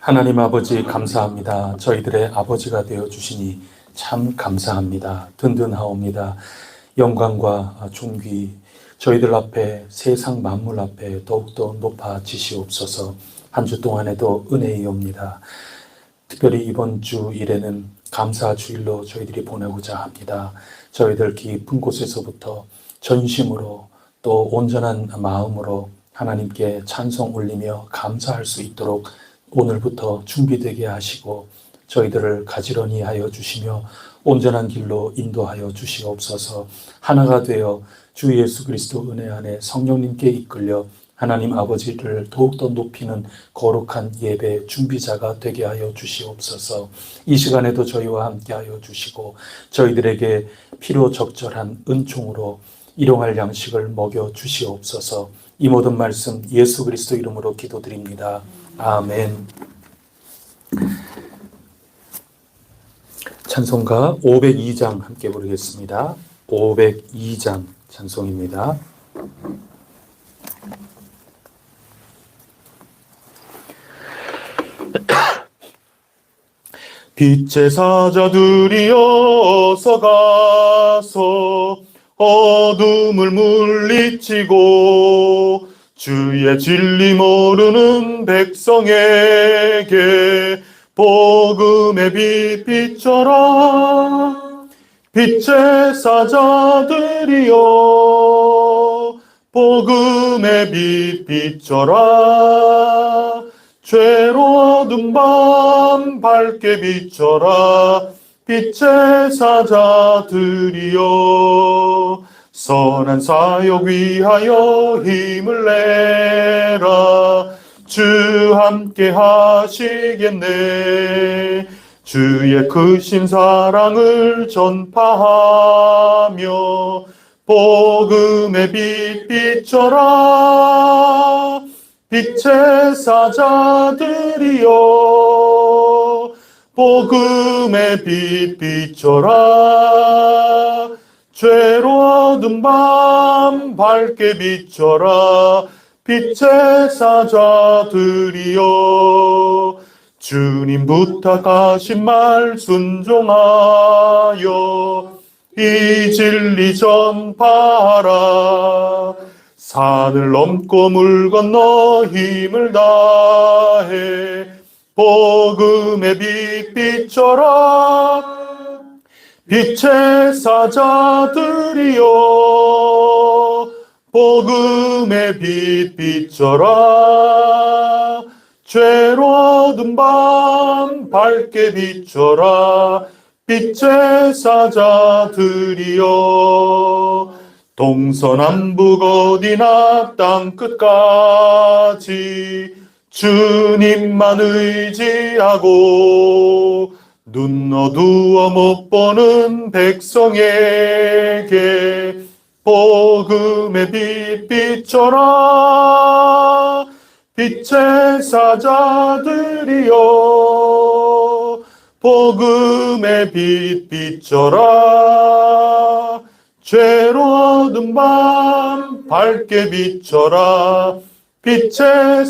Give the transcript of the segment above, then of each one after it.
하나님 아버지 감사합니다. 저희들의 아버지가 되어 주시니 참 감사합니다. 든든하옵니다. 영광과 존귀 저희들 앞에 세상 만물 앞에 더욱더 높아지시옵소서. 한 주 동안에도 은혜이옵니다. 특별히 이번 주 일에는 감사 주일로 저희들이 보내고자 합니다. 저희들 깊은 곳에서부터 전심으로 또 온전한 마음으로 하나님께 찬송 올리며 감사할 수 있도록 오늘부터 준비되게 하시고 저희들을 가지런히 하여 주시며 온전한 길로 인도하여 주시옵소서. 하나가 되어 주 예수 그리스도 은혜 안에 성령님께 이끌려 하나님 아버지를 더욱더 높이는 거룩한 예배 준비자가 되게 하여 주시옵소서. 이 시간에도 저희와 함께 하여 주시고 저희들에게 필요 적절한 은총으로 일용할 양식을 먹여 주시옵소서. 이 모든 말씀 예수 그리스도 이름으로 기도드립니다. 아멘. 찬송가 502장 함께 부르겠습니다. 502장 찬송입니다. 빛의 사자들이여 어서 가서 어둠을 물리치고 주의 진리 모르는 백성에게 복음의 빛 비춰라. 빛의 사자들이여 복음의 빛 비춰라. 죄로 어두운 밤 밝게 비춰라. 빛의 사자들이여 선한 사역 위하여 힘을 내라. 주 함께 하시겠네. 주의 크신 사랑을 전파하며 복음의 빛 비춰라. 빛의 사자들이여 복음의 빛 비춰라. 죄로 어두운 밤 밝게 비춰라. 빛의 사자들이여 주님 부탁하신 말 순종하여 이 진리 전파하라. 산을 넘고 물 건너 힘을 다해 복음의 빛 비춰라. 빛의 사자들이여 복음의 빛 비춰라. 죄로 어두운 밤 밝게 비춰라. 빛의 사자들이여 동서남북 어디나 땅끝까지 주님만 의지하고 눈 어두워 못 보는 백성에게 복음의 빛 비춰라. 빛의 사자들이여 복음의 빛 비춰라. 죄로 어두운 밤 밝게 비춰라. 빛의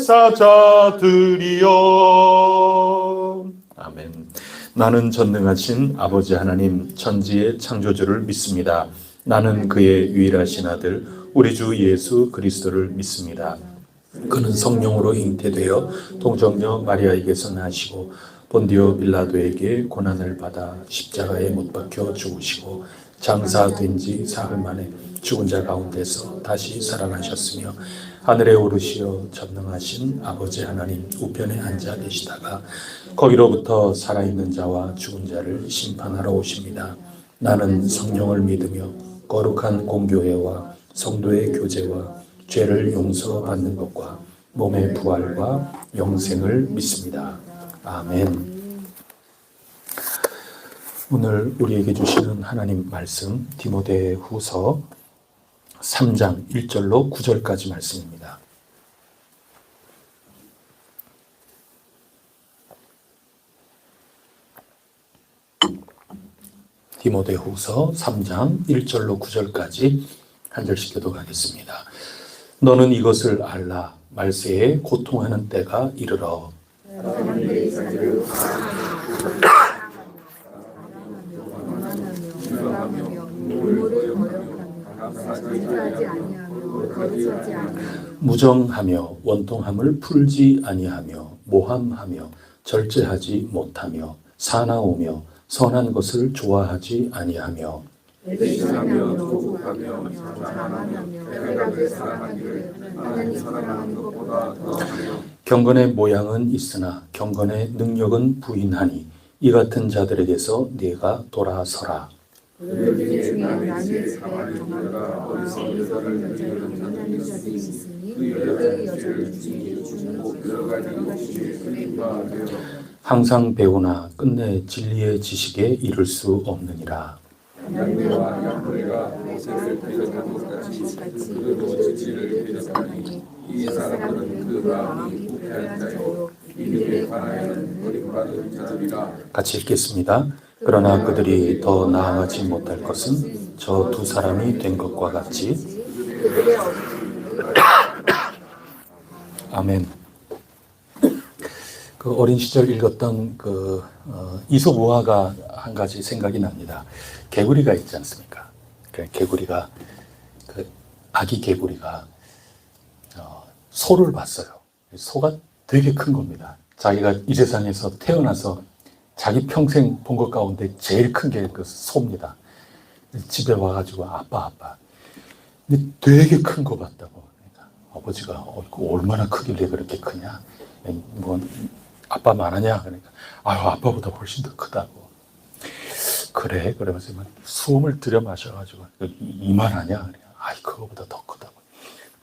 사자들이여. 아멘. 나는 전능하신 아버지 하나님 천지의 창조주를 믿습니다. 나는 그의 유일하신 아들 우리 주 예수 그리스도를 믿습니다. 그는 성령으로 잉태되어 동정녀 마리아에게서 나시고 본디오 빌라도에게 고난을 받아 십자가에 못 박혀 죽으시고 장사된 지 사흘 만에 죽은 자 가운데서 다시 살아나셨으며 하늘에 오르시어 전능하신 아버지 하나님 우편에 앉아 계시다가 거기로부터 살아있는 자와 죽은 자를 심판하러 오십니다. 나는 성령을 믿으며 거룩한 공교회와 성도의 교제와 죄를 용서받는 것과 몸의 부활과 영생을 믿습니다. 아멘. 오늘 우리에게 주시는 하나님 말씀 디모데후서 3장 1절로 9절까지 말씀입니다. 디모데후서 3장 1절로 9절까지 한 절씩 교독하겠습니다. 너는 이것을 알라. 말세에 고통하는 때가 이르러 사람들이 자기를 원하며 눈물을 거역하며 정죄하지 아니하며 거듭하지 아니하며 무정하며 원통함을 풀지 아니하며 모함하며 절제하지 못하며 사나우며 선한 것을 좋아하지 아니하며 의심하며 조국하며 자만하며 쾌락을 사랑하기를 하나님 사랑하는 것보다 더하며 경건의 모양은 있으나 경건의 능력은 부인하니 이 같은 자들에게서 네가 돌아서라. 그들 중에 남의 집에 경험과 어리석은 여자를 만나는 자들이 있으니 그 여자는 주의 주는 여러 가지 그의 바 되어 항상 배우나 끝내 진리의 지식에 이를 수 없느니라. 남녀와 양보리가 모세를 대적한 것 같이 그 모지를 대적하니 이 사람들은 그 마음이 부패한 자요 이들에 관하여는 버림받은 자들이라. 같이 읽겠습니다. 그러나 그들이 더 나아가지 못할 것은 저 두 사람이 된 것과 같이. 그들의 어리석음을 아멘. 그 어린 시절 읽었던 이솝 우화가 한 가지 생각이 납니다. 개구리가 있지 않습니까? 개구리가 아기 개구리가 소를 봤어요. 소가 되게 큰 겁니다. 자기가 이 세상에서 태어나서 자기 평생 본 것 가운데 제일 큰 게 그 소입니다. 집에 와가지고 아빠. 근데 되게 큰 거 봤다고. 그러니까 아버지가 얼마나 크길래 그렇게 크냐? 뭐 아빠 많으냐? 그러니까 아유 아빠보다 훨씬 더 크다고. 그래 그러면서 수음을 들여 마셔가지고 이만하냐? 그래. 아이 그거보다 더 크다고.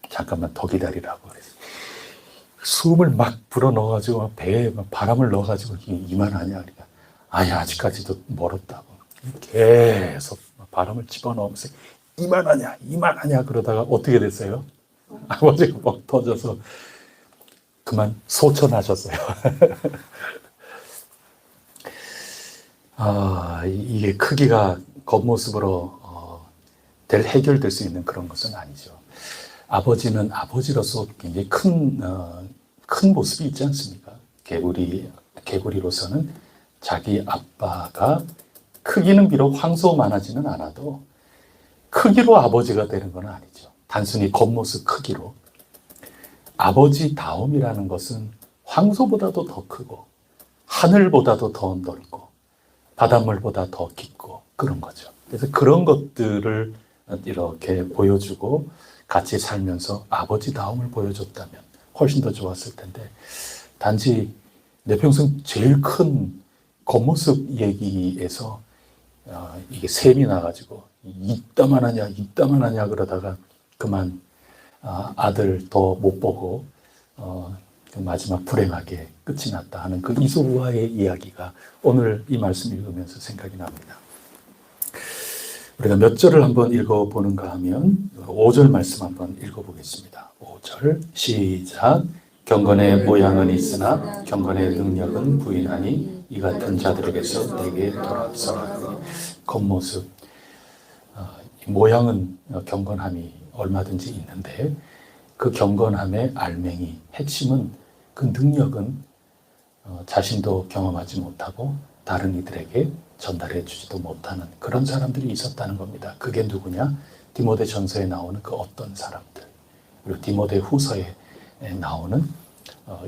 잠깐만 더 기다리라고 그랬어. 수음을 막 불어 넣어가지고 배에 바람을 넣어가지고 이만하냐? 그러니까 아니 아직까지도 멀었다고. 계속 바람을 집어넣으면서 이만하냐 그러다가 어떻게 됐어요? 아버지가 막 터져서 그만 소천하셨어요. 이게 크기가 겉모습으로 해결될 수 있는 그런 것은 아니죠. 아버지는 아버지로서 굉장히 큰 모습이 있지 않습니까? 개구리로서는 자기 아빠가 크기는 비록 황소만하지는 않아도 크기로 아버지가 되는 건 아니죠. 단순히 겉모습 크기로. 아버지다움이라는 것은 황소보다도 더 크고 하늘보다도 더 넓고 바닷물보다 더 깊고 그런 거죠. 그래서 그런 것들을 이렇게 보여주고 같이 살면서 아버지다움을 보여줬다면 훨씬 더 좋았을 텐데 단지 내 평생 제일 큰 겉모습 얘기에서 이게 셈이 나가지고 이따만하냐 그러다가 그만 아들 더 못 보고 마지막 불행하게 끝이 났다 하는 그 이솝 우화의 이야기가 오늘 이 말씀 읽으면서 생각이 납니다. 우리가 몇 절을 한번 읽어보는가 하면 5절 말씀 한번 읽어보겠습니다. 5절 시작. 경건의 모양은 있으나 경건의 능력은 부인하니 이 같은 자들에게서 내게 돌아서라. 겉모습, 모양은 경건함이 얼마든지 있는데 그 경건함의 알맹이, 핵심은 그 능력은 자신도 경험하지 못하고 다른 이들에게 전달해 주지도 못하는 그런 사람들이 있었다는 겁니다. 그게 누구냐? 디모데 전서에 나오는 그 어떤 사람들, 그리고 디모데 후서에 나오는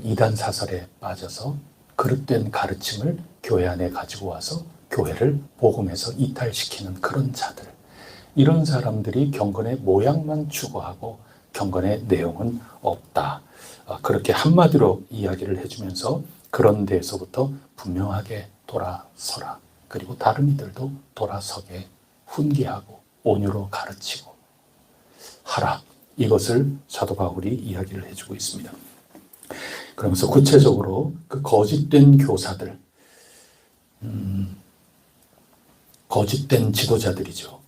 이단 사설에 빠져서 그릇된 가르침을 교회 안에 가지고 와서 교회를 복음에서 이탈시키는 그런 자들. 이런 사람들이 경건의 모양만 추구하고 경건의 내용은 없다. 그렇게 한마디로 이야기를 해주면서 그런 데에서부터 분명하게 돌아서라. 그리고 다른 이들도 돌아서게 훈계하고 온유로 가르치고 하라. 이것을 사도 바울이 이야기를 해주고 있습니다. 그러면서 구체적으로 그 거짓된 교사들, 거짓된 지도자들이죠.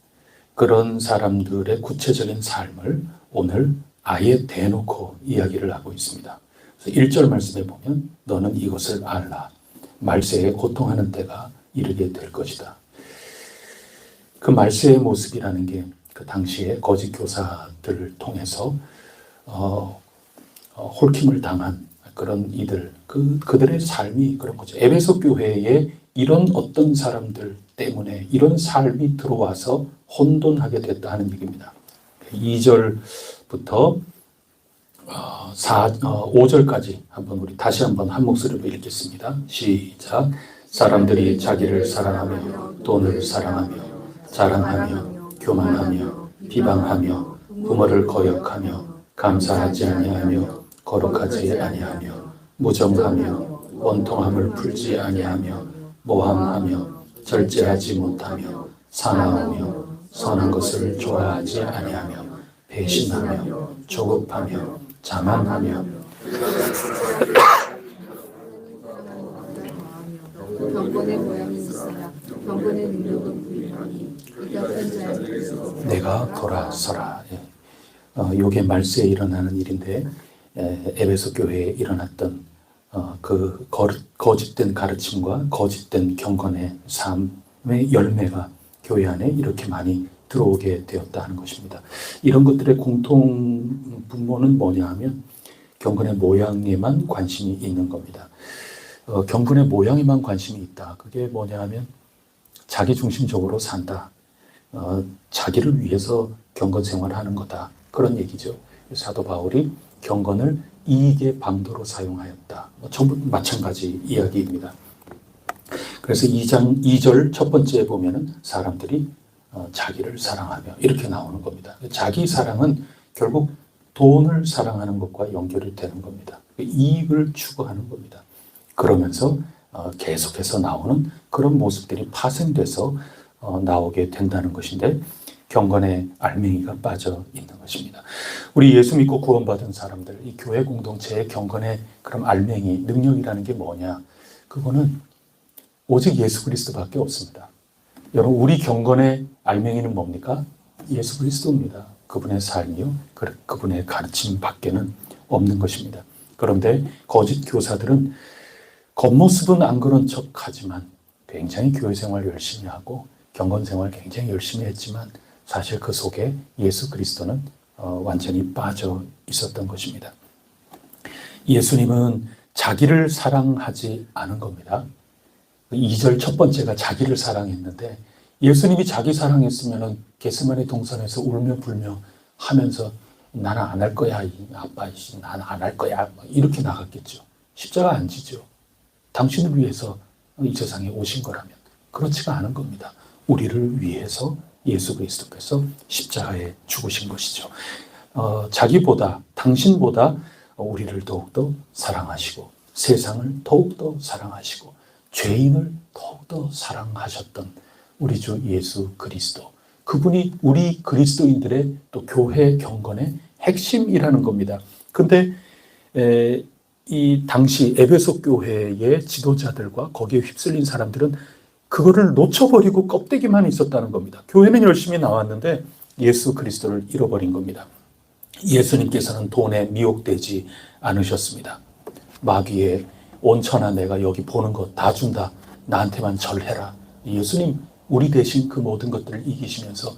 그런 사람들의 구체적인 삶을 오늘 아예 대놓고 이야기를 하고 있습니다. 그래서 1절 말씀에 보면 너는 이것을 알라. 말세에 고통하는 때가 이르게 될 것이다. 그 말세의 모습이라는 게 그 당시에 거짓 교사들을 통해서 홀킴을 당한 그런 이들, 그들의 삶이 그런 거죠. 에베소 교회에 이런 어떤 사람들 때문에 이런 삶이 들어와서 혼돈하게 됐다 하는 얘기입니다. 2절부터 5절까지 한번 우리 다시 한번 한 목소리로 읽겠습니다. 시작. 사람들이 자기를 사랑하며 돈을 사랑하며 자랑하며 교만하며 비방하며 부모를 거역하며 감사하지 아니하며 거룩하지 아니하며 무정하며 원통함을 풀지 아니하며 모함하며 절제하지 못하며 사나우며 선한 것을 좋아하지 아니하며 배신하며 조급하며 자만하며 경건의 모양이 있어야 경건의 능력은 부인하니 이 같은 자에게서 내가 돌아서라. 요게 말세에 일어나는 일인데 에베소 교회에 일어났던 그 거짓된 가르침과 거짓된 경건의 삶의 열매가 교회 안에 이렇게 많이 들어오게 되었다 하는 것입니다. 이런 것들의 공통 분모는 뭐냐 하면 경건의 모양에만 관심이 있는 겁니다. 경건의 모양에만 관심이 있다. 그게 뭐냐 하면 자기중심적으로 산다. 자기를 위해서 경건 생활하는 거다. 그런 얘기죠. 사도 바울이 경건을 이익의 방도로 사용하였다. 전부 마찬가지 이야기입니다. 그래서 2장 2절 첫 번째에 보면은 사람들이 자기를 사랑하며 이렇게 나오는 겁니다. 자기 사랑은 결국 돈을 사랑하는 것과 연결이 되는 겁니다. 이익을 추구하는 겁니다. 그러면서 계속해서 나오는 그런 모습들이 파생돼서 나오게 된다는 것인데 경건의 알맹이가 빠져 있는 것입니다. 우리 예수 믿고 구원받은 사람들, 이 교회 공동체의 경건의 그런 알맹이, 능력이라는 게 뭐냐? 그거는 오직 예수 그리스도밖에 없습니다. 여러분, 우리 경건의 알맹이는 뭡니까? 예수 그리스도입니다. 그분의 삶이요, 그분의 가르침 밖에는 없는 것입니다. 그런데 거짓 교사들은 겉모습은 안 그런 척 하지만 굉장히 교회 생활 열심히 하고 경건 생활 굉장히 열심히 했지만 사실 그 속에 예수 그리스도는 완전히 빠져 있었던 것입니다. 예수님은 자기를 사랑하지 않은 겁니다. 2절 첫 번째가 자기를 사랑했는데 예수님이 자기 사랑했으면 겟세마네 동산에서 울며 불며 하면서 나는 안 할 거야, 아빠, 나는 안 할 거야, 이렇게 나갔겠죠. 십자가 안 지죠. 당신을 위해서 이 세상에 오신 거라면. 그렇지가 않은 겁니다. 우리를 위해서 예수 그리스도께서 십자가에 죽으신 것이죠. 자기보다, 당신보다 우리를 더욱더 사랑하시고 세상을 더욱더 사랑하시고 죄인을 더욱더 사랑하셨던 우리 주 예수 그리스도. 그분이 우리 그리스도인들의 또 교회 경건의 핵심이라는 겁니다. 근데 이 당시 에베소 교회의 지도자들과 거기에 휩쓸린 사람들은 그거를 놓쳐버리고 껍데기만 있었다는 겁니다. 교회는 열심히 나왔는데 예수 그리스도를 잃어버린 겁니다. 예수님께서는 돈에 미혹되지 않으셨습니다. 마귀의 온 천하 내가 여기 보는 것 다 준다. 나한테만 절해라. 예수님 우리 대신 그 모든 것들을 이기시면서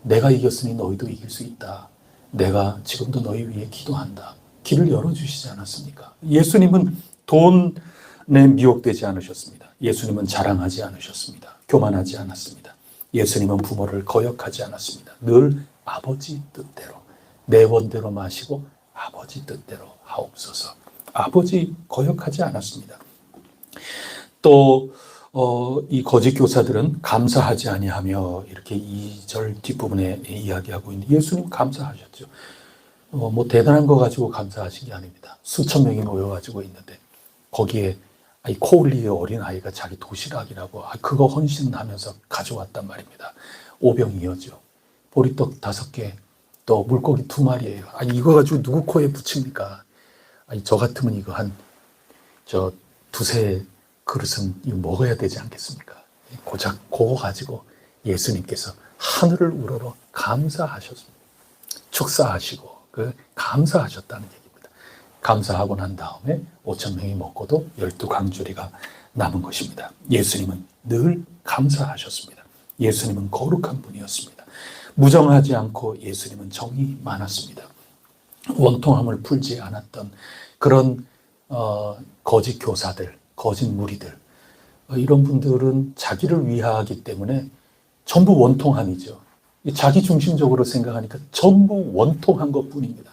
내가 이겼으니 너희도 이길 수 있다. 내가 지금도 너희 위해 기도한다. 길을 열어주시지 않았습니까? 예수님은 돈에 미혹되지 않으셨습니다. 예수님은 자랑하지 않으셨습니다. 교만하지 않았습니다. 예수님은 부모를 거역하지 않았습니다. 늘 아버지 뜻대로 내 원대로 마시고 아버지 뜻대로 하옵소서. 아버지 거역하지 않았습니다. 또 이 거짓 교사들은 감사하지 아니하며 이렇게 2절 뒷부분에 이야기하고 있는데 예수님 감사하셨죠. 뭐 대단한 거 가지고 감사하신 게 아닙니다. 수천 명이 모여가지고 있는데 거기에 이 코울리의 어린 아이가 자기 도시락이라고 그거 헌신하면서 가져왔단 말입니다. 오병이어죠. 보리떡 5개, 또 물고기 2마리예요. 이거 가지고 누구 코에 붙입니까? 저 같으면 이거 저 2세 그릇은 이거 먹어야 되지 않겠습니까? 고작 그거 가지고 예수님께서 하늘을 우러러 감사하셨습니다. 축사하시고 감사하셨다는 얘기입니다. 감사하고 난 다음에 5,000명이 먹고도 12강줄이가 남은 것입니다. 예수님은 늘 감사하셨습니다. 예수님은 거룩한 분이었습니다. 무정하지 않고 예수님은 정이 많았습니다. 원통함을 풀지 않았던 그런 거짓 교사들, 거짓 무리들, 이런 분들은 자기를 위하기 때문에 전부 원통함이죠. 자기 중심적으로 생각하니까 전부 원통한 것뿐입니다.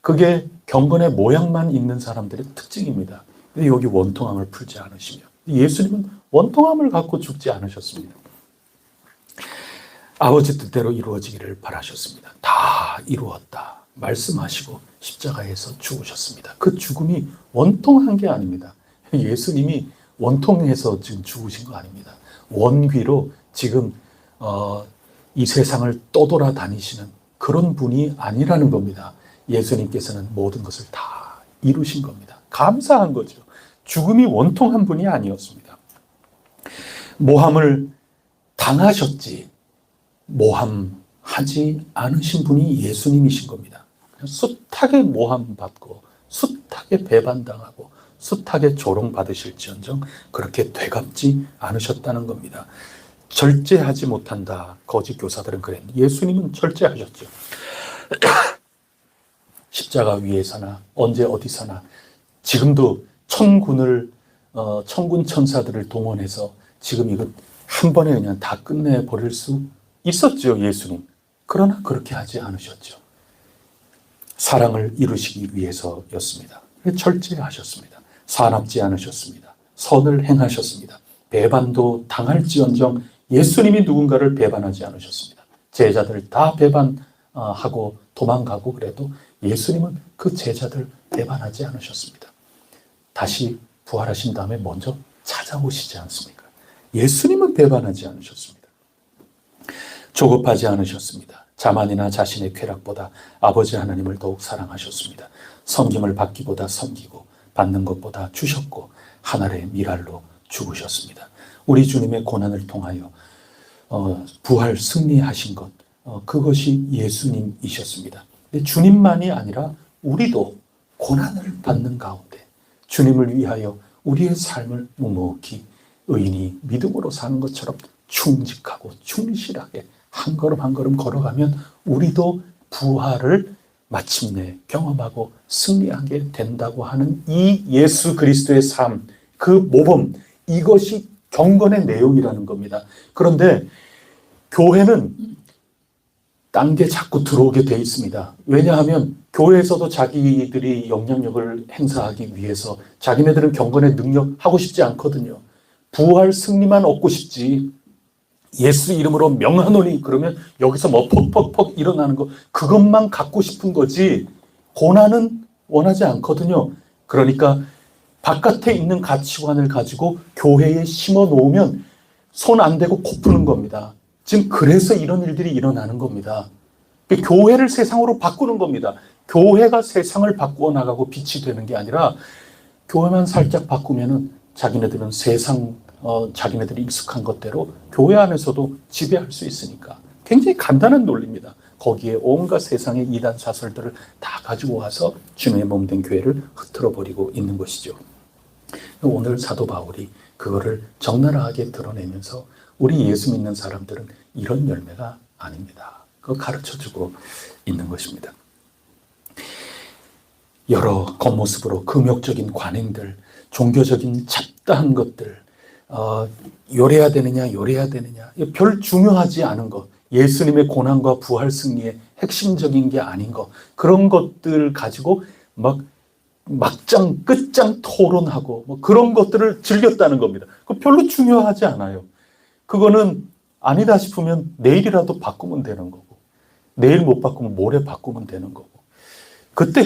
그게 경건의 모양만 있는 사람들의 특징입니다. 근데 여기 원통함을 풀지 않으시며, 예수님은 원통함을 갖고 죽지 않으셨습니다. 아버지 뜻대로 이루어지기를 바라셨습니다. 다 이루었다 말씀하시고 십자가에서 죽으셨습니다. 그 죽음이 원통한 게 아닙니다. 예수님이 원통해서 지금 죽으신 거 아닙니다. 원귀로 지금 이 세상을 떠돌아다니시는 그런 분이 아니라는 겁니다. 예수님께서는 모든 것을 다 이루신 겁니다. 감사한 거죠. 죽음이 원통한 분이 아니었습니다. 모함을 당하셨지 모함하지 않으신 분이 예수님이신 겁니다. 숱하게 모함받고 숱하게 배반당하고 숱하게 조롱받으실지언정 그렇게 되갚지 않으셨다는 겁니다. 절제하지 못한다. 거짓 교사들은 그랬는데 예수님은 절제하셨죠. 십자가 위에서나 언제 어디서나 지금도 천군 천사들을 동원해서 지금 이거 한 번에 그냥 다 끝내버릴 수 있었죠, 예수님. 그러나 그렇게 하지 않으셨죠. 사랑을 이루시기 위해서였습니다. 절제하셨습니다. 사납지 않으셨습니다. 선을 행하셨습니다. 배반도 당할지언정 예수님이 누군가를 배반하지 않으셨습니다. 제자들 다 배반하고 도망가고 그래도 예수님은 그 제자들 배반하지 않으셨습니다. 다시 부활하신 다음에 먼저 찾아오시지 않습니까? 예수님은 배반하지 않으셨습니다. 조급하지 않으셨습니다. 자만이나 자신의 쾌락보다 아버지 하나님을 더욱 사랑하셨습니다. 섬김을 받기보다 섬기고 받는 것보다 주셨고 하늘의 미랄로 죽으셨습니다. 우리 주님의 고난을 통하여 부활 승리하신 것, 그것이 예수님이셨습니다. 근데 주님만이 아니라 우리도 고난을 받는 가운데 주님을 위하여 우리의 삶을 묵묵히 의인이 믿음으로 사는 것처럼 충직하고 충실하게 한 걸음 한 걸음 걸어가면 우리도 부활을 마침내 경험하고 승리하게 된다고 하는 이 예수 그리스도의 삶, 그 모범, 이것이 경건의 내용이라는 겁니다. 그런데 교회는 딴 게 자꾸 들어오게 돼 있습니다. 왜냐하면 교회에서도 자기들이 영향력을 행사하기 위해서 자기네들은 경건의 능력 하고 싶지 않거든요. 부활 승리만 얻고 싶지. 예수 이름으로 명하노니 그러면 여기서 뭐 퍽퍽퍽 일어나는 거 그것만 갖고 싶은 거지 고난은 원하지 않거든요. 그러니까 바깥에 있는 가치관을 가지고 교회에 심어 놓으면 손 안 대고 코 푸는 겁니다. 지금 그래서 이런 일들이 일어나는 겁니다. 교회를 세상으로 바꾸는 겁니다. 교회가 세상을 바꾸어 나가고 빛이 되는 게 아니라 교회만 살짝 바꾸면은 자기네들은 세상 자기네들이 익숙한 것대로 교회 안에서도 지배할 수 있으니까 굉장히 간단한 논리입니다. 거기에 온갖 세상의 이단 사설들을 다 가지고 와서 주님의 몸된 교회를 흐트러 버리고 있는 것이죠. 오늘 사도 바울이 그거를 적나라하게 드러내면서 우리 예수 믿는 사람들은 이런 열매가 아닙니다. 그거 가르쳐주고 있는 것입니다. 여러 겉모습으로 금욕적인 관행들, 종교적인 잡다한 것들, 요래야 되느냐 별 중요하지 않은 것, 예수님의 고난과 부활 승리의 핵심적인 게 아닌 것, 그런 것들 가지고 막장 끝장 토론하고 뭐 그런 것들을 즐겼다는 겁니다. 그거 별로 중요하지 않아요. 그거는 아니다 싶으면 내일이라도 바꾸면 되는 거고 내일 못 바꾸면 모레 바꾸면 되는 거고 그때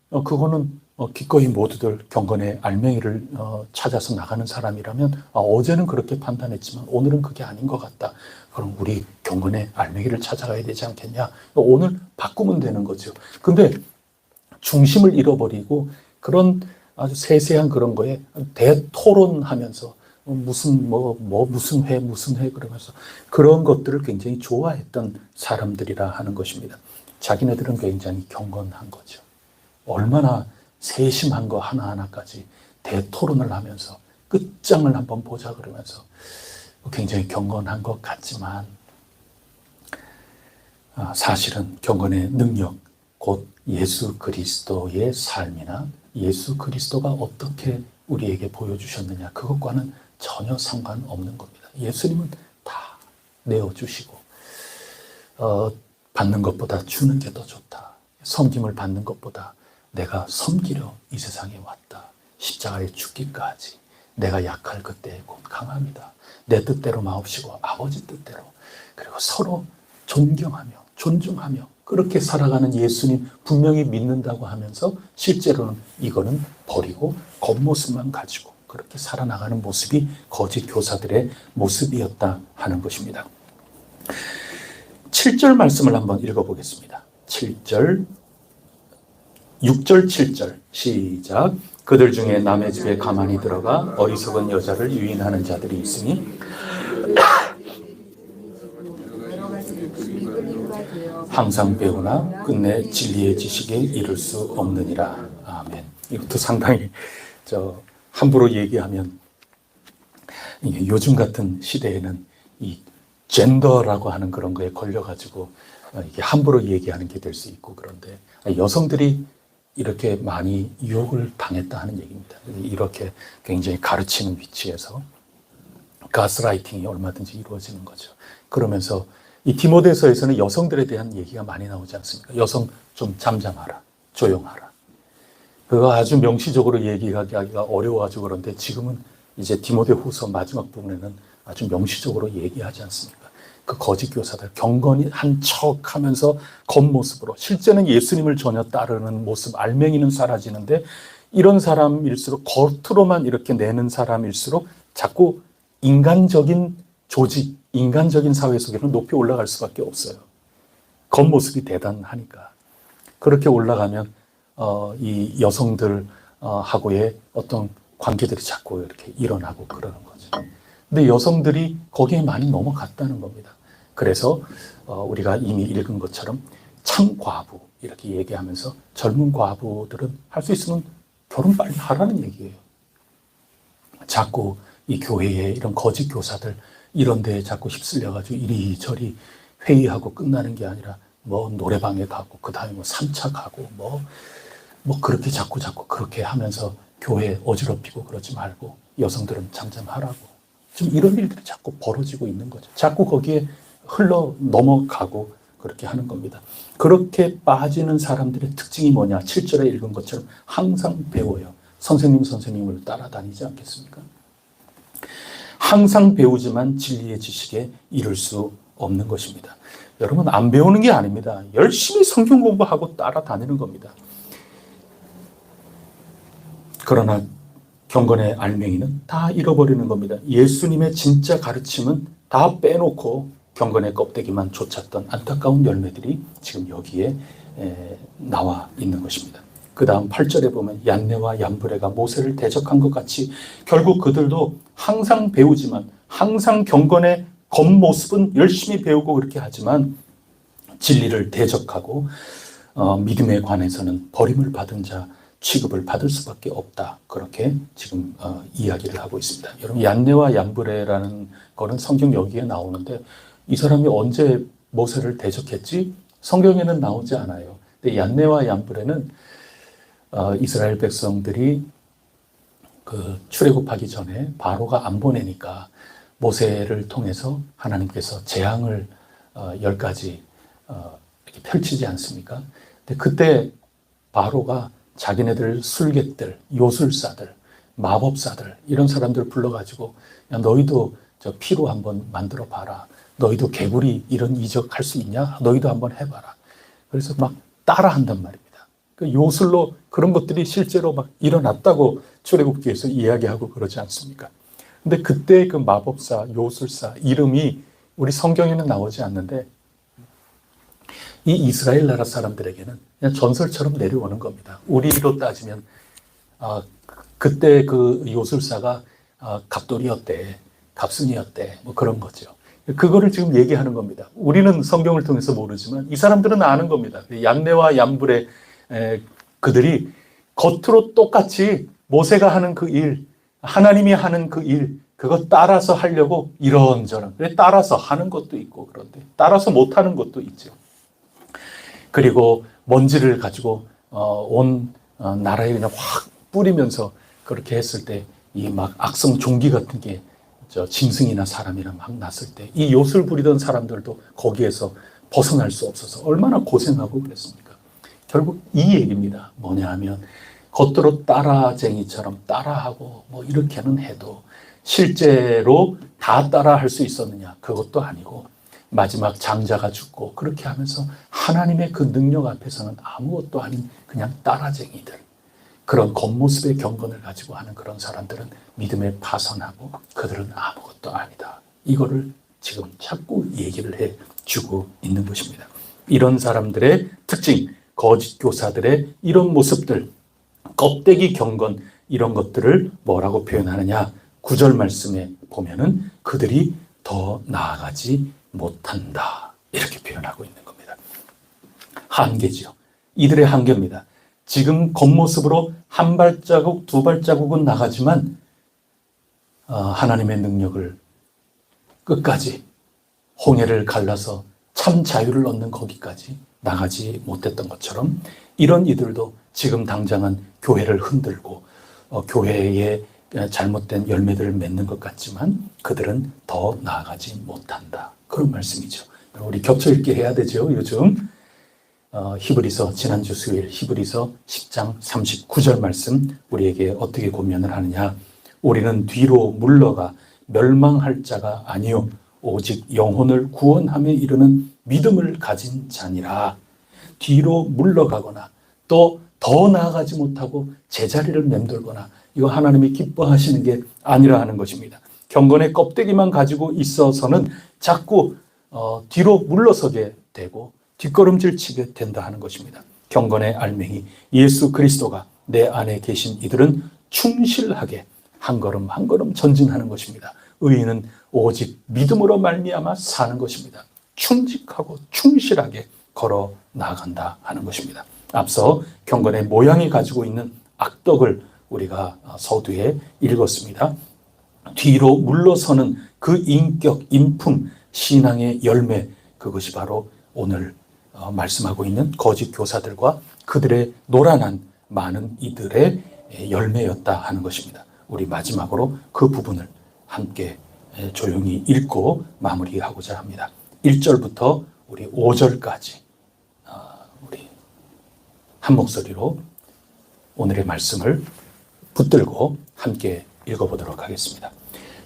그거는 기꺼이 모두들 경건의 알맹이를 찾아서 나가는 사람이라면 어제는 그렇게 판단했지만 오늘은 그게 아닌 것 같다. 그럼 우리 경건의 알맹이를 찾아가야 되지 않겠냐. 오늘 바꾸면 되는 거죠. 근데 중심을 잃어버리고 그런 아주 세세한 그런 거에 대토론하면서 무슨 회 그러면서 그런 것들을 굉장히 좋아했던 사람들이라 하는 것입니다. 자기네들은 굉장히 경건한 거죠. 얼마나 세심한 거 하나하나까지 대토론을 하면서 끝장을 한번 보자 그러면서 굉장히 경건한 것 같지만 사실은 경건의 능력 곧 예수 그리스도의 삶이나 예수 그리스도가 어떻게 우리에게 보여주셨느냐, 그것과는 전혀 상관없는 겁니다. 예수님은 다 내어주시고 받는 것보다 주는 게 더 좋다. 섬김을 받는 것보다 내가 섬기려 이 세상에 왔다. 십자가에 죽기까지 내가 약할 그때에 곧 강함이다. 내 뜻대로 마옵시고 아버지 뜻대로. 그리고 서로 존경하며 존중하며 그렇게 살아가는 예수님 분명히 믿는다고 하면서 실제로는 이거는 버리고 겉모습만 가지고 그렇게 살아나가는 모습이 거짓 교사들의 모습이었다 하는 것입니다. 7절 말씀을 한번 읽어보겠습니다. 7절, 6절, 7절 시작. 그들 중에 남의 집에 가만히 들어가 어리석은 여자를 유인하는 자들이 있으니 항상 배우나 끝내 진리의 지식에 이를 수 없느니라. 아멘. 이것도 상당히 함부로 얘기하면 요즘 같은 시대에는 이 젠더라고 하는 그런 거에 걸려가지고 이게 함부로 얘기하는 게 될 수 있고, 그런데 여성들이 이렇게 많이 유혹을 당했다 하는 얘기입니다. 이렇게 굉장히 가르치는 위치에서 가스라이팅이 얼마든지 이루어지는 거죠. 그러면서 이 디모데서에서는 여성들에 대한 얘기가 많이 나오지 않습니까? 여성 좀 잠잠하라, 조용하라. 그거 아주 명시적으로 얘기하기가 어려워가지고 그런데 지금은 이제 디모데 후서 마지막 부분에는 아주 명시적으로 얘기하지 않습니까? 그 거짓 교사들 경건히 한 척 하면서 겉모습으로 실제는 예수님을 전혀 따르는 모습, 알맹이는 사라지는데 이런 사람일수록 겉으로만 이렇게 내는 사람일수록 자꾸 인간적인 조직, 인간적인 사회 속에는 높이 올라갈 수밖에 없어요. 겉모습이 대단하니까. 그렇게 올라가면 이 여성들하고의 어떤 관계들이 자꾸 이렇게 일어나고 그러는 거죠. 근데 여성들이 거기에 많이 넘어갔다는 겁니다. 그래서 우리가 이미 읽은 것처럼 참 과부 이렇게 얘기하면서 젊은 과부들은 할 수 있으면 결혼 빨리 하라는 얘기예요. 자꾸 이 교회에 이런 거짓 교사들 이런 데에 자꾸 휩쓸려가지고 이리저리 회의하고 끝나는 게 아니라 뭐 노래방에 가고 그 다음에 뭐 3차 가고 뭐 그렇게 자꾸 그렇게 하면서 교회 어지럽히고 그러지 말고 여성들은 잠잠하라고. 지금 이런 일들이 자꾸 벌어지고 있는 거죠. 자꾸 거기에 흘러 넘어가고 그렇게 하는 겁니다. 그렇게 빠지는 사람들의 특징이 뭐냐? 7절에 읽은 것처럼 항상 배워요. 선생님을 따라다니지 않겠습니까? 항상 배우지만 진리의 지식에 이를 수 없는 것입니다. 여러분, 안 배우는 게 아닙니다. 열심히 성경 공부하고 따라다니는 겁니다. 그러나 경건의 알맹이는 다 잃어버리는 겁니다. 예수님의 진짜 가르침은 다 빼놓고 경건의 껍데기만 좇았던 안타까운 열매들이 지금 여기에 나와 있는 것입니다. 그 다음 8절에 보면 얀네와 얀브레가 모세를 대적한 것 같이 결국 그들도 항상 배우지만 항상 경건의 겉모습은 열심히 배우고 그렇게 하지만 진리를 대적하고 믿음에 관해서는 버림을 받은 자 취급을 받을 수밖에 없다. 그렇게 지금 이야기를 하고 있습니다. 여러분, 얀네와 얀브레라는 거는 성경 여기에 나오는데 이 사람이 언제 모세를 대적했지? 성경에는 나오지 않아요. 근데 얀네와 얀브레는 이스라엘 백성들이 그 출애굽하기 전에 바로가 안 보내니까 모세를 통해서 하나님께서 재앙을 10가지 이렇게 펼치지 않습니까? 근데 그때 바로가 자기네들 술객들, 요술사들, 마법사들 이런 사람들 불러가지고 야, 너희도 저 피로 한번 만들어 봐라. 너희도 개구리 이런 이적 할 수 있냐? 너희도 한번 해봐라. 그래서 막 따라한단 말입니다. 그 요술로 그런 것들이 실제로 막 일어났다고 출애굽기에서 이야기하고 그러지 않습니까? 근데 그때 그 마법사, 요술사 이름이 우리 성경에는 나오지 않는데 이 이스라엘 나라 사람들에게는 그냥 전설처럼 내려오는 겁니다. 우리로 따지면 그때 그 요술사가 갑돌이었대, 갑순이었대, 뭐 그런 거죠. 그거를 지금 얘기하는 겁니다. 우리는 성경을 통해서 모르지만 이 사람들은 아는 겁니다. 얀네와 얀브레 그들이 겉으로 똑같이 모세가 하는 그 일, 하나님이 하는 그 일, 그거 따라서 하려고 이런저런. 따라서 하는 것도 있고 그런데 따라서 못하는 것도 있죠. 그리고 먼지를 가지고 온 나라에 그냥 확 뿌리면서 그렇게 했을 때 이 막 악성 종기 같은 게 짐승이나 사람이나 막 났을 때 이 욥을 부리던 사람들도 거기에서 벗어날 수 없어서 얼마나 고생하고 그랬습니까? 결국 이 얘기입니다. 뭐냐 하면 겉으로 따라쟁이처럼 따라하고 뭐 이렇게는 해도 실제로 다 따라할 수 있었느냐? 그것도 아니고 마지막 장자가 죽고 그렇게 하면서 하나님의 그 능력 앞에서는 아무것도 아닌 그냥 따라쟁이들, 그런 겉모습의 경건을 가지고 하는 그런 사람들은 믿음에 파선하고 그들은 아무것도 아니다. 이거를 지금 자꾸 얘기를 해주고 있는 것입니다. 이런 사람들의 특징, 거짓 교사들의 이런 모습들, 껍데기 경건, 이런 것들을 뭐라고 표현하느냐? 9절 말씀에 보면은 그들이 더 나아가지 못한다. 이렇게 표현하고 있는 겁니다. 한계지요. 이들의 한계입니다. 지금 겉모습으로 한 발자국, 두 발자국은 나가지만 하나님의 능력을 끝까지 홍해를 갈라서 참 자유를 얻는 거기까지 나가지 못했던 것처럼 이런 이들도 지금 당장은 교회를 흔들고 교회에 잘못된 열매들을 맺는 것 같지만 그들은 더 나아가지 못한다. 그런 말씀이죠. 우리 겹쳐 읽기 해야 되죠. 요즘 히브리서, 지난주 수요일 히브리서 10장 39절 말씀 우리에게 어떻게 고면을 하느냐? 우리는 뒤로 물러가 멸망할 자가 아니요 오직 영혼을 구원함에 이르는 믿음을 가진 자니라. 뒤로 물러가거나 또 더 나아가지 못하고 제자리를 맴돌거나 이거 하나님이 기뻐하시는 게 아니라 하는 것입니다. 경건의 껍데기만 가지고 있어서는 자꾸 뒤로 물러서게 되고 뒷걸음질 치게 된다 하는 것입니다. 경건의 알맹이 예수 그리스도가 내 안에 계신 이들은 충실하게 한 걸음 한 걸음 전진하는 것입니다. 의인은 오직 믿음으로 말미암아 사는 것입니다. 충직하고 충실하게 걸어 나아간다 하는 것입니다. 앞서 경건의 모양이 가지고 있는 악덕을 우리가 서두에 읽었습니다. 뒤로 물러서는 그 인격, 인품, 신앙의 열매, 그것이 바로 오늘 말씀하고 있는 거짓 교사들과 그들의 노란한 많은 이들의 열매였다 하는 것입니다. 우리 마지막으로 그 부분을 함께 조용히 읽고 마무리하고자 합니다. 1절부터 우리 5절까지 우리 한 목소리로 오늘의 말씀을 붙들고 함께 읽어보도록 하겠습니다.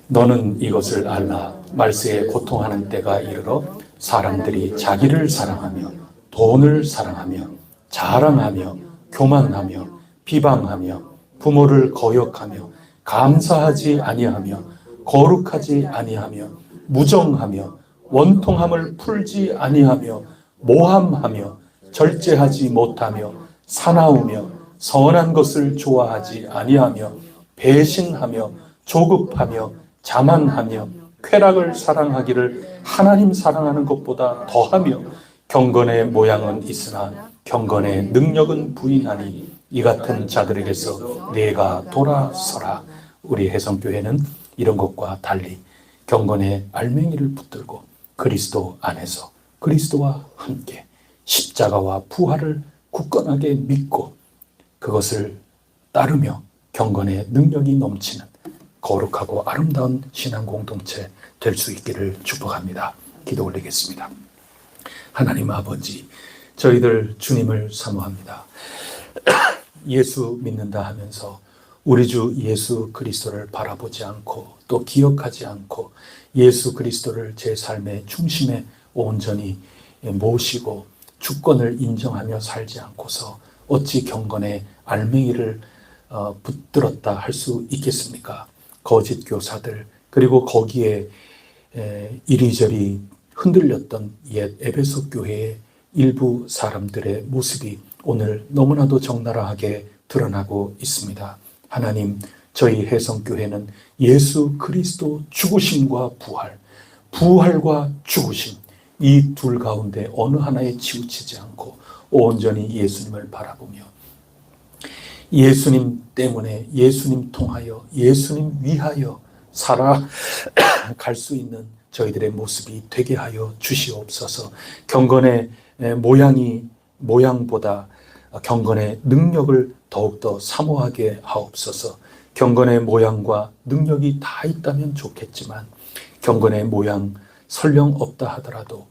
너는 이것을 알라. 말세에 고통하는 때가 이르러 사람들이 자기를 사랑하며 돈을 사랑하며 자랑하며 교만하며 비방하며 부모를 거역하며 감사하지 아니하며 거룩하지 아니하며 무정하며 원통함을 풀지 아니하며 모함하며 절제하지 못하며 사나우며 선한 것을 좋아하지 아니하며 배신하며 조급하며 자만하며 쾌락을 사랑하기를 하나님 사랑하는 것보다 더하며 경건의 모양은 있으나 경건의 능력은 부인하니 이 같은 자들에게서 내가 돌아서라. 우리 혜성교회는 이런 것과 달리 경건의 알맹이를 붙들고 그리스도 안에서 그리스도와 함께 십자가와 부활을 굳건하게 믿고 그것을 따르며 경건의 능력이 넘치는 거룩하고 아름다운 신앙 공동체 될 수 있기를 축복합니다. 기도 올리겠습니다. 하나님 아버지, 저희들 주님을 사모합니다. 예수 믿는다 하면서 우리 주 예수 그리스도를 바라보지 않고 또 기억하지 않고 예수 그리스도를 제 삶의 중심에 온전히 모시고 주권을 인정하며 살지 않고서 어찌 경건의 알맹이를 붙들었다 할 수 있겠습니까? 거짓 교사들, 그리고 거기에 이리저리 흔들렸던 옛 에베소 교회의 일부 사람들의 모습이 오늘 너무나도 적나라하게 드러나고 있습니다. 하나님, 저희 혜성교회는 예수 그리스도 죽으심과 부활과 죽으심, 이 둘 가운데 어느 하나에 치우치지 않고 온전히 예수님을 바라보며 예수님 때문에, 예수님 통하여, 예수님 위하여 살아갈 수 있는 저희들의 모습이 되게 하여 주시옵소서. 경건의 모양보다 경건의 능력을 더욱더 사모하게 하옵소서. 경건의 모양과 능력이 다 있다면 좋겠지만 경건의 모양 설령 없다 하더라도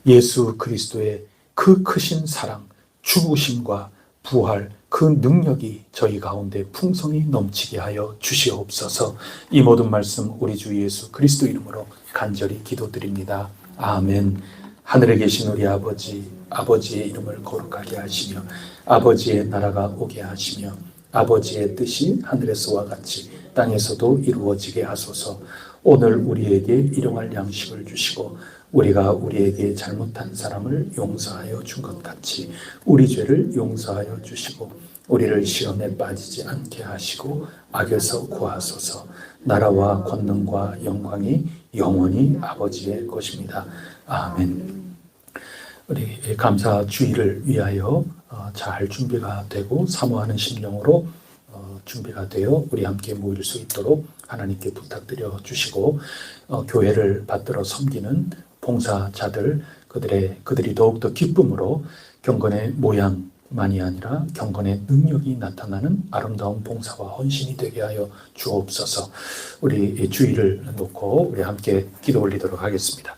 예수 그리스도의 그 크신 사랑, 죽으심과 부활, 그 능력이 저희 가운데 풍성히 넘치게 하여 주시옵소서. 이 모든 말씀 우리 주 예수 그리스도 이름으로 간절히 기도드립니다. 아멘. 하늘에 계신 우리 아버지, 아버지의 이름을 거룩하게 하시며 아버지의 나라가 오게 하시며 아버지의 뜻이 하늘에서와 같이 땅에서도 이루어지게 하소서. 오늘 우리에게 일용할 양식을 주시고 우리가 우리에게 잘못한 사람을 용서하여 준 것 같이 우리 죄를 용서하여 주시고 우리를 시험에 빠지지 않게 하시고 악에서 구하소서. 나라와 권능과 영광이 영원히 아버지의 것입니다. 아멘. 우리 감사 주일을 위하여 잘 준비가 되고 사모하는 심령으로 준비가 되어 우리 함께 모일 수 있도록 하나님께 부탁드려 주시고 교회를 받들어 섬기는 봉사자들 그들이 더욱더 기쁨으로 경건의 모양만이 아니라 경건의 능력이 나타나는 아름다운 봉사와 헌신이 되게 하여 주옵소서. 우리 주일을 놓고 우리 함께 기도 올리도록 하겠습니다.